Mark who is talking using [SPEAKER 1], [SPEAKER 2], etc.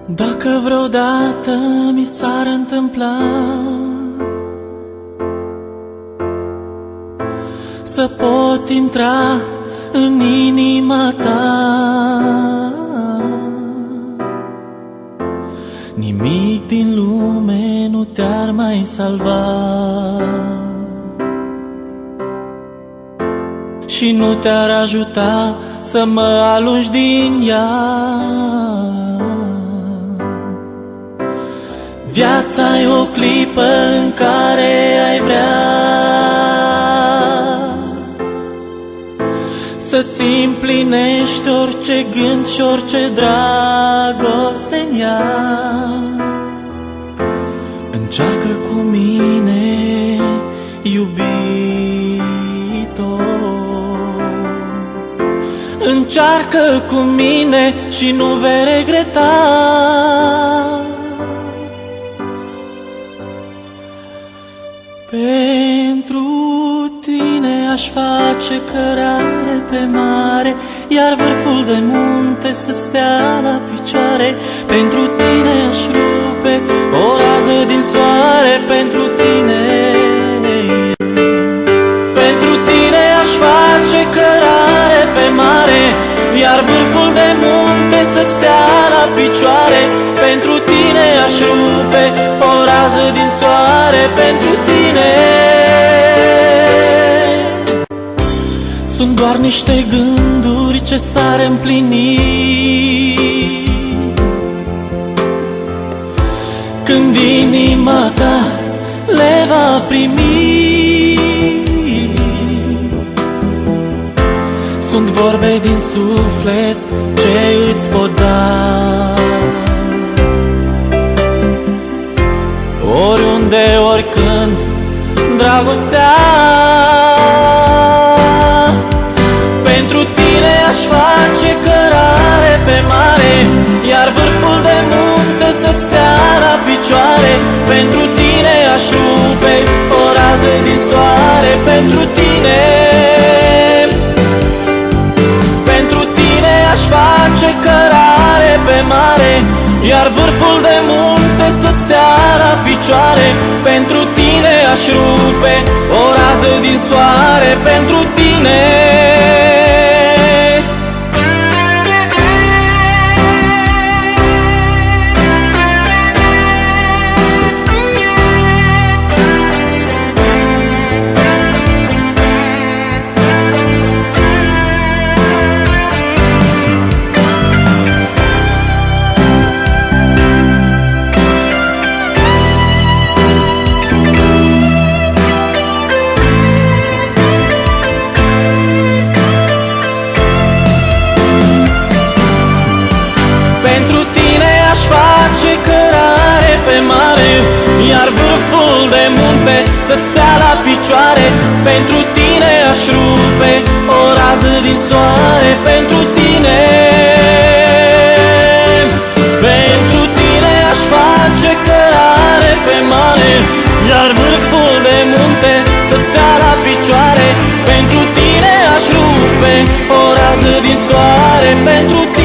[SPEAKER 1] Dacă vreodată mi s-ar întâmpla să pot intra în inima ta, nimic din lume nu te-ar mai salva și nu te-ar ajuta să mă alungi din ea. Viața e o clipă în care ai vrea să-ți împlinești orice gând și orice dragoste în ea. Încearcă cu mine, iubito, încearcă cu mine și nu vei regreta. Pentru tine aș face cărare pe mare, iar vârful de munte să stea la picioare. Pentru tine aș rupe o rază din soare. Pentru tine, pentru tine aș face cărare pe mare, iar vârful de munte să stea la picioare. Pentru tine aș rupe o rază din soare. Pentru tine sunt doar niște gânduri ce s-ar împlini când inima ta le va primi. Sunt vorbe din suflet ce îți pot da, oriunde, oricând, dragostea. Pentru tine aș face cărare pe mare, iar vârful de munte să-ți stea la picioare. Pentru tine aș rupe o rază din soare. Pentru tine, pentru tine aș face cărare pe mare, iar vârful de munte să-ți stea la picioare. Pentru tine aș rupe o rază din soare. Pentru tine, iar vârful de munte să-ți stea la picioare. Pentru tine aș rupe o rază din soare. Pentru tine, pentru tine aș face cărare pe mare, iar vârful de munte să-ți stea la picioare. Pentru tine aș rupe o rază din soare. Pentru tine,